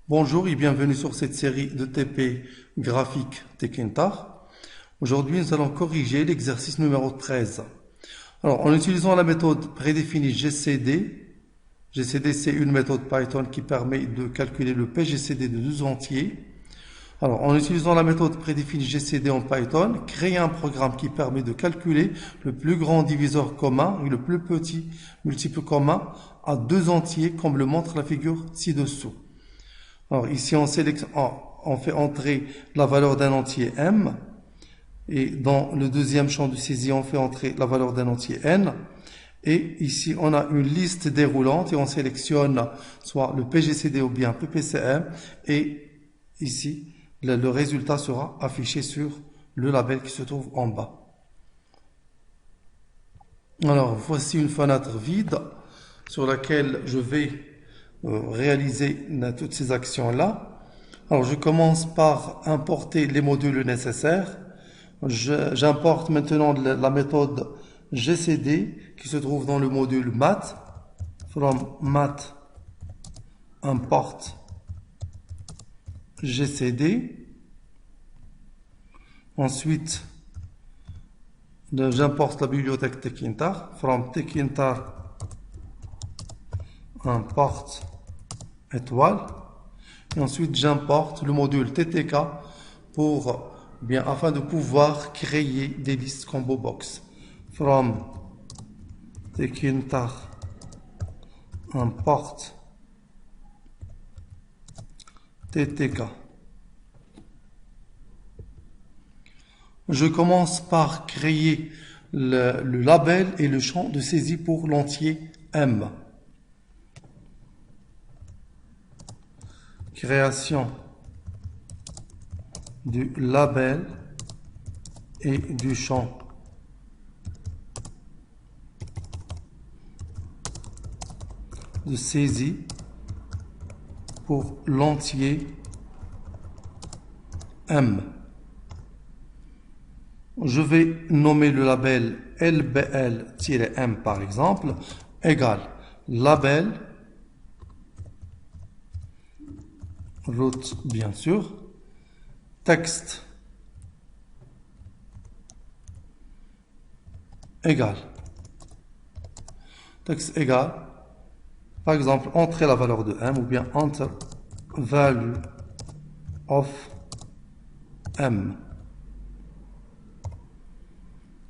Bonjour et bienvenue sur cette série de TP graphique Tekintar. Aujourd'hui, nous allons corriger l'exercice numéro 13. Alors, en utilisant la méthode prédéfinie GCD, GCD c'est une méthode Python qui permet de calculer le PGCD de deux entiers. Alors, en utilisant la méthode prédéfinie GCD en Python, créer un programme qui permet de calculer le plus grand diviseur commun et le plus petit multiple commun à deux entiers, comme le montre la figure ci-dessous. Alors ici, on fait entrer la valeur d'un entier m, et dans le deuxième champ de saisie, on fait entrer la valeur d'un entier n. Et ici, on a une liste déroulante et on sélectionne soit le PGCD ou bien PPCM. Et ici, le résultat sera affiché sur le label qui se trouve en bas. Alors, voici une fenêtre vide sur laquelle je vais réaliser toutes ces actions-là. Alors, je commence par importer les modules nécessaires. J'importe maintenant la méthode GCD qui se trouve dans le module math. From math import GCD. Ensuite, j'importe la bibliothèque Tekintar. From Tekintar import étoile. Et ensuite, j'importe le module TTK afin de pouvoir créer des listes combo box. From Tekintar import TTK. Je commence par créer le label et le champ de saisie pour l'entier M. Création du label et du champ de saisie pour l'entier M. Je vais nommer le label LBL-M par exemple, égale label, route bien sûr, texte égale, texte égale, par exemple, entrer la valeur de M ou bien enter value of M.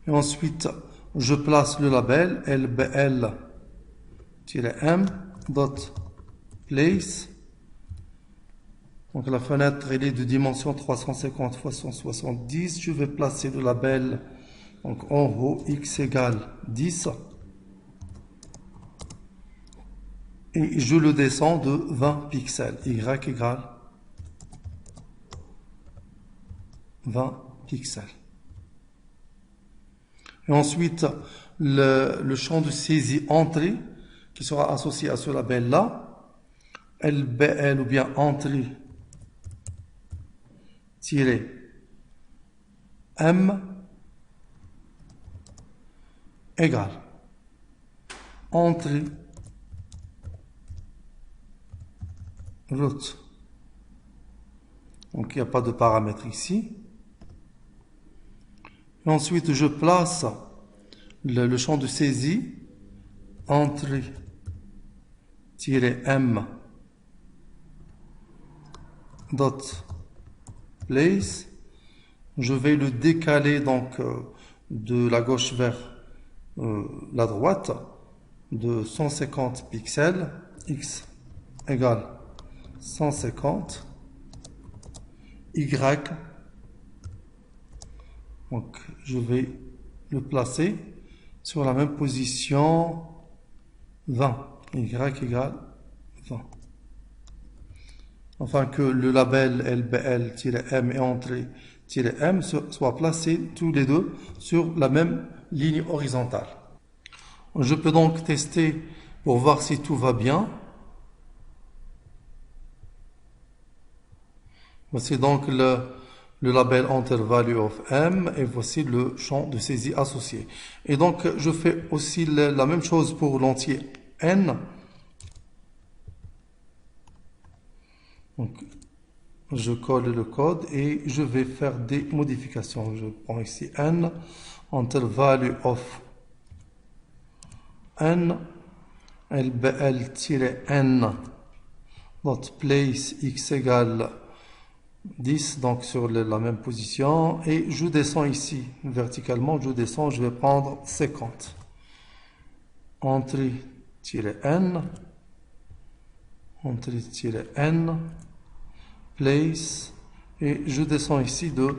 Et ensuite, je place le label LBL-M dot place. Donc la fenêtre elle est de dimension 350 x 170. Je vais placer le label donc en haut x égale 10. Et je le descends de 20 pixels. Y égale 20 pixels. Et ensuite, le champ de saisie entrée qui sera associé à ce label-là, LBL ou bien entrée M égale entrée route. Donc il n'y a pas de paramètres ici. Et ensuite, je place le champ de saisie entrée-m dot place. Je vais le décaler donc de la gauche vers la droite de 150 pixels. X égale 150. Y. Donc, je vais le placer sur la même position 20. Y égale 20. Afin que le label LBL-M et entrée-M soient placés tous les deux sur la même ligne horizontale. Je peux donc tester pour voir si tout va bien. Voici donc le label enter value of M et voici le champ de saisie associé. Et donc je fais aussi la même chose pour l'entier N. Donc, je colle le code et je vais faire des modifications. Je prends ici n, until value of n, lbl-n, dot place x égale 10, donc sur la même position, et je descends ici, verticalement, je descends, je vais prendre 50. Entry-n, entry-n, place, et je descends ici de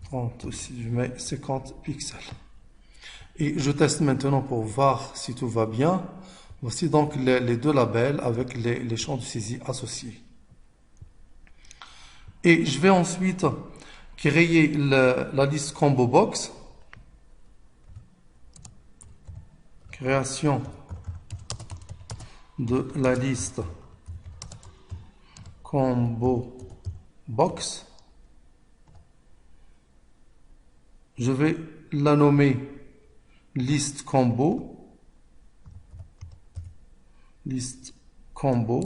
30 aussi, je mets 50 pixels. Et je teste maintenant pour voir si tout va bien. Voici donc les deux labels avec les champs de saisie associés. Et je vais ensuite créer la liste combo box. Création de la liste combo box. Je vais la nommer liste combo. Liste combo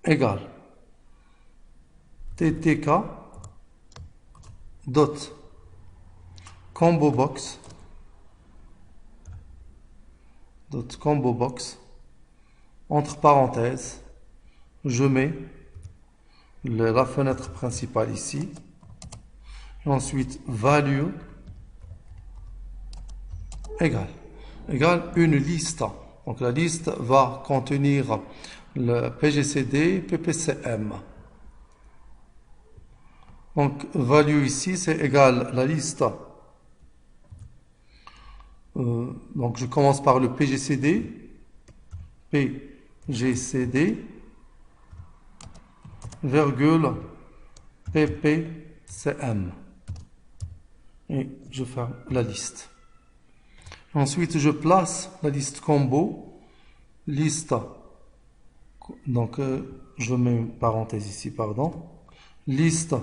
égale ttk dot combo box entre parenthèses, je mets la fenêtre principale ici, et ensuite value égale une liste. Donc la liste va contenir le PGCD, PPCM. Donc value ici c'est égal la liste. Donc je commence par le PGCD, virgule PPCM. Et je ferme la liste. Ensuite, je place la liste combo, liste, donc je mets une parenthèse ici, pardon, liste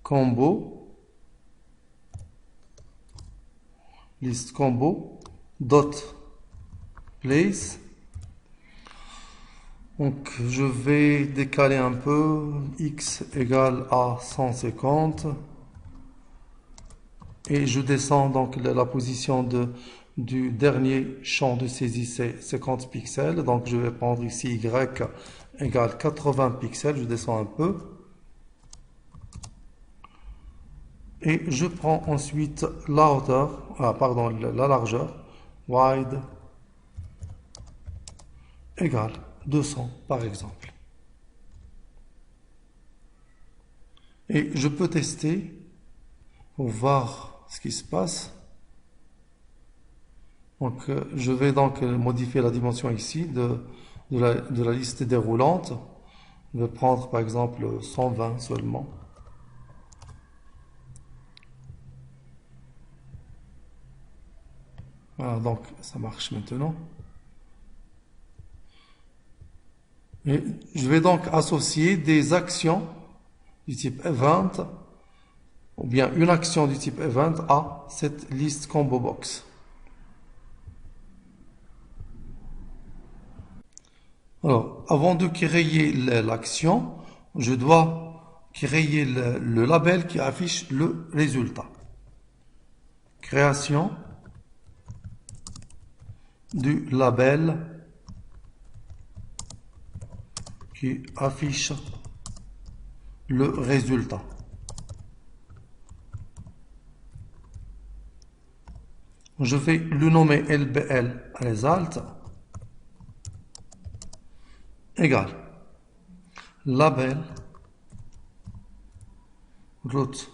combo, dot place. Donc je vais décaler un peu, x égale à 150. Et je descends donc la position du dernier champ de saisie, c'est 50 pixels. Donc je vais prendre ici y égale 80 pixels. Je descends un peu. Et je prends ensuite la hauteur, la largeur, wide égale 200 par exemple. Et je peux tester pour voir ce qui se passe. Donc je vais donc modifier la dimension ici de la liste déroulante. Je vais prendre par exemple 120 seulement. Voilà, donc ça marche maintenant. Et je vais donc associer des actions du type event ou bien une action du type event à cette liste combo box. Alors, avant de créer l'action, je dois créer le label qui affiche le résultat. Création du label qui affiche le résultat. Je vais le nommer LBL result égale label route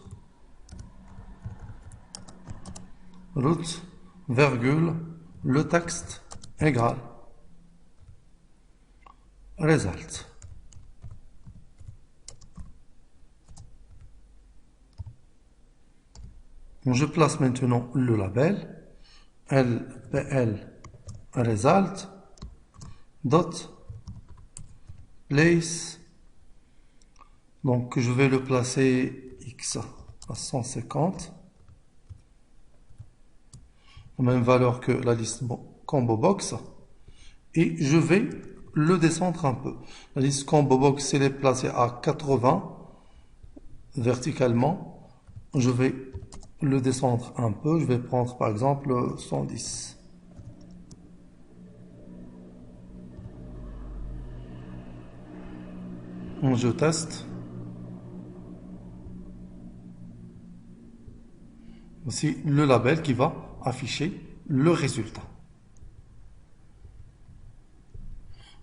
virgule le texte égale result. Je place maintenant le label LBL result dot place. Donc je vais le placer x à 150, la même valeur que la liste combo box, et je vais le descendre un peu. La liste combo box, elle est placée à 80 verticalement. Je vais le descendre un peu. Je vais prendre par exemple 110. Je teste. Voici le label qui va afficher le résultat.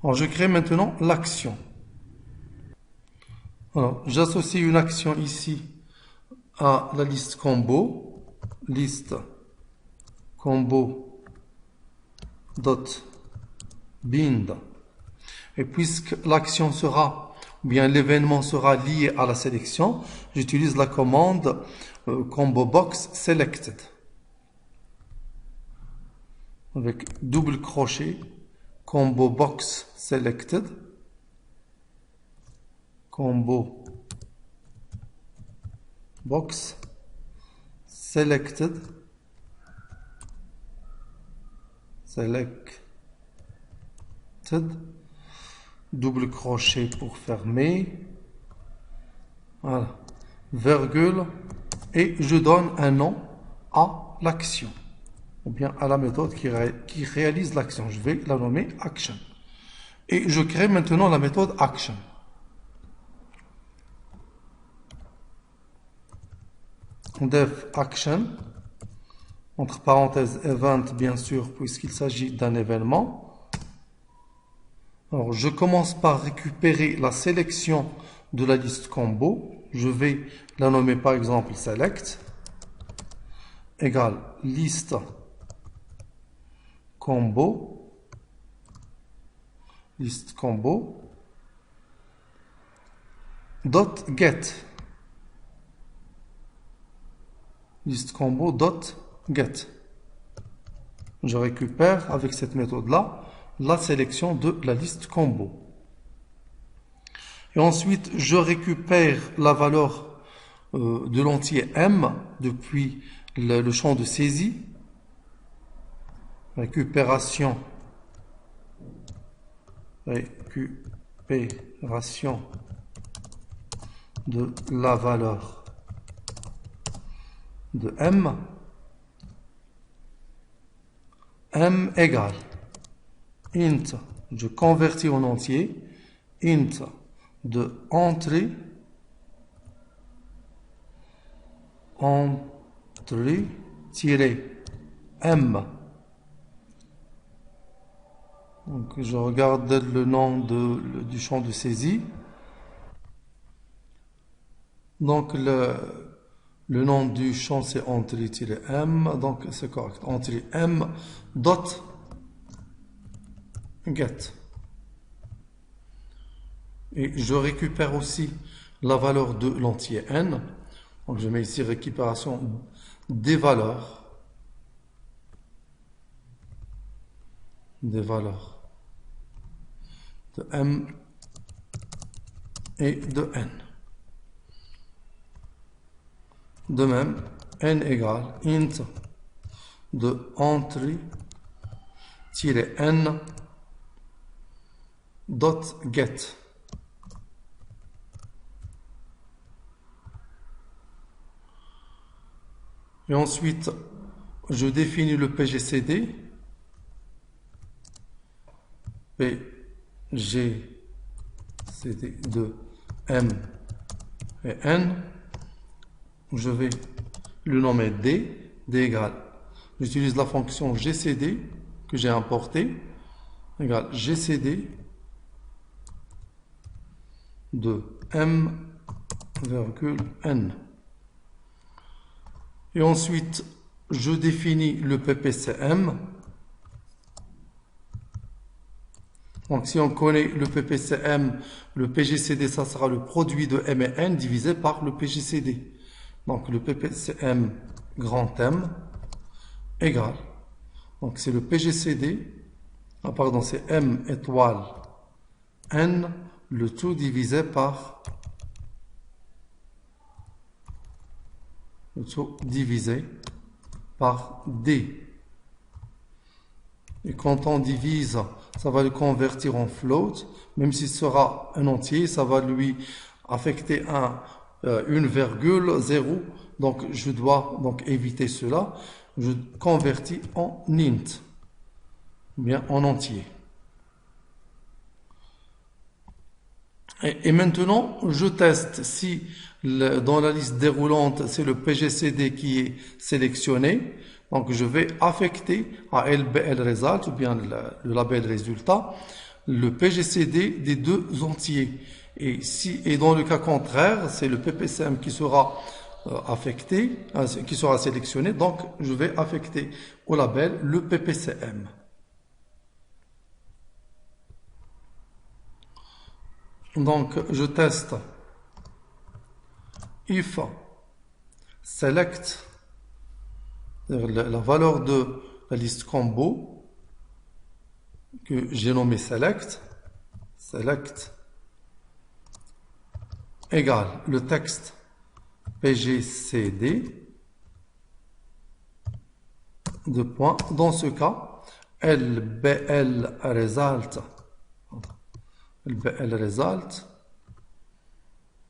Alors, je crée maintenant l'action. Alors, j'associe une action ici à la liste combo. Liste combo dot bind. Et puisque l'action sera, ou bien l'événement sera lié à la sélection, j'utilise la commande combo box selected. Avec double crochet, combo box selected, combo box selected, double crochet pour fermer, voilà, virgule, et je donne un nom à l'action, ou bien à la méthode qui réalise l'action. Je vais la nommer action. Et je crée maintenant la méthode action. Def action, entre parenthèses event bien sûr, puisqu'il s'agit d'un événement. Alors, je commence par récupérer la sélection de la liste combo. Je vais la nommer par exemple select égale liste combo dot get liste combo dot get. Je récupère avec cette méthode là la sélection de la liste combo. Et ensuite, je récupère la valeur de l'entier M depuis le champ de saisie. Récupération de la valeur de M. M égale int, je convertis en entier, int de entrée tiré M. Donc je regarde le nom du champ de saisie. Donc le nom du champ c'est entrée-m, donc c'est correct. Entrée-m dot get. Et je récupère aussi la valeur de l'entier n. Donc je mets ici récupération des valeurs. De m et de n. De même, n égale int de entrée-n dot get. Et ensuite, je définis le PGCD. PGCD de M et N. Je vais le nommer D. D égale. J'utilise la fonction GCD que j'ai importée. Égale GCD de M, N. Et ensuite, je définis le PPCM. Donc, si on connaît le PPCM, le PGCD, ça sera le produit de M et N divisé par le PGCD. Donc, le PPCM grand M égale. Donc, c'est le PGCD. Ah, pardon, c'est M étoile N, le tout divisé par D. Et quand on divise ça va le convertir en float. Même s'il sera un entier, ça va lui affecter une virgule, 0. Donc, je dois donc éviter cela. Je convertis en int, bien en entier. Et maintenant, je teste si dans la liste déroulante, c'est le PGCD qui est sélectionné. Donc, je vais affecter à LBL-Result, ou bien le label résultat, le PGCD des deux entiers. Et dans le cas contraire, c'est le PPCM qui sera affecté, qui sera sélectionné. Donc, je vais affecter au label le PPCM. Donc, je teste if select, la valeur de la liste combo que j'ai nommé select égale le texte PGCD de point. Dans ce cas, LBL result,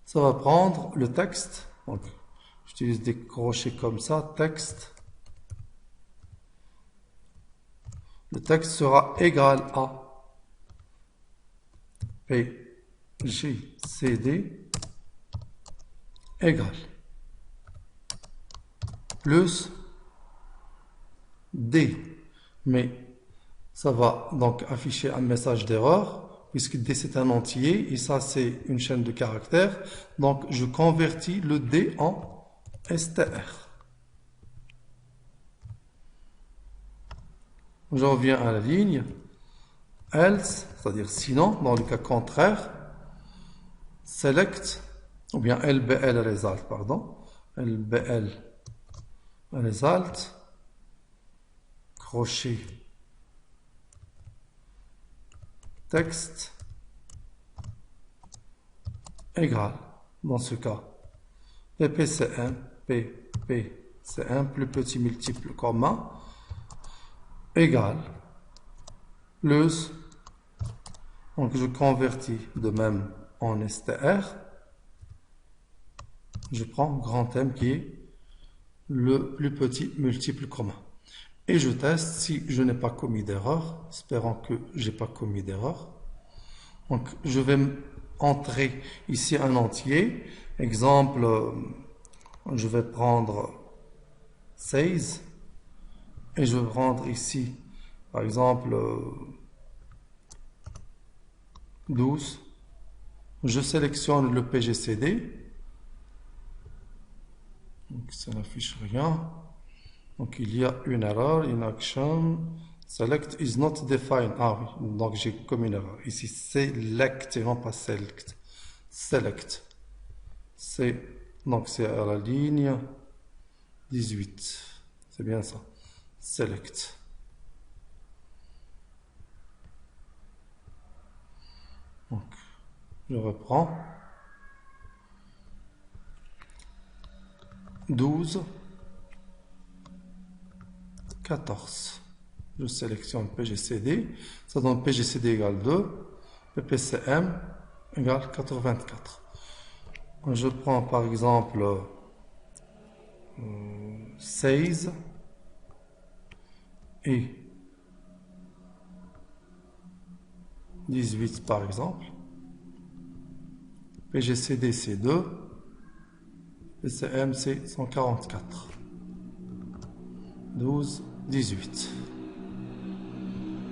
ça va prendre le texte. Donc, j'utilise des crochets comme ça, texte. Le texte sera égal à PGCD égale plus D. Mais ça va donc afficher un message d'erreur, puisque D c'est un entier, et ça c'est une chaîne de caractères. Donc je convertis le D en str. Je reviens à la ligne. Else, c'est-à-dire sinon, dans le cas contraire, select, ou bien LBL result, pardon, LBL result, crochet, texte, égal, dans ce cas, PPCM, plus petit multiple commun, égal, plus, donc je convertis de même en str, je prends grand M qui est le plus petit multiple commun. Et je teste si je n'ai pas commis d'erreur, espérant que je n'ai pas commis d'erreur. Donc je vais entrer ici un entier. Exemple, je vais prendre 16 et je vais prendre ici, par exemple, 12. Je sélectionne le PGCD. Donc ça n'affiche rien. Donc il y a une erreur, une action. Select is not defined. Ah oui, donc j'ai commis une erreur. Ici, select et non pas select. Select. Donc c'est à la ligne 18. C'est bien ça. Select. Donc, je reprends. 12, 14. Je sélectionne PGCD. Ça donne PGCD égale 2. PPCM égale 84. Je prends par exemple 16 et 18 par exemple. PGCD c'est 2. PCM c'est 144. 12, 18.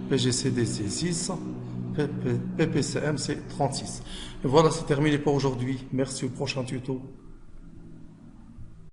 PGCD c'est 6. PPCM c'est 36. Et voilà, c'est terminé pour aujourd'hui. Merci, au prochain tuto.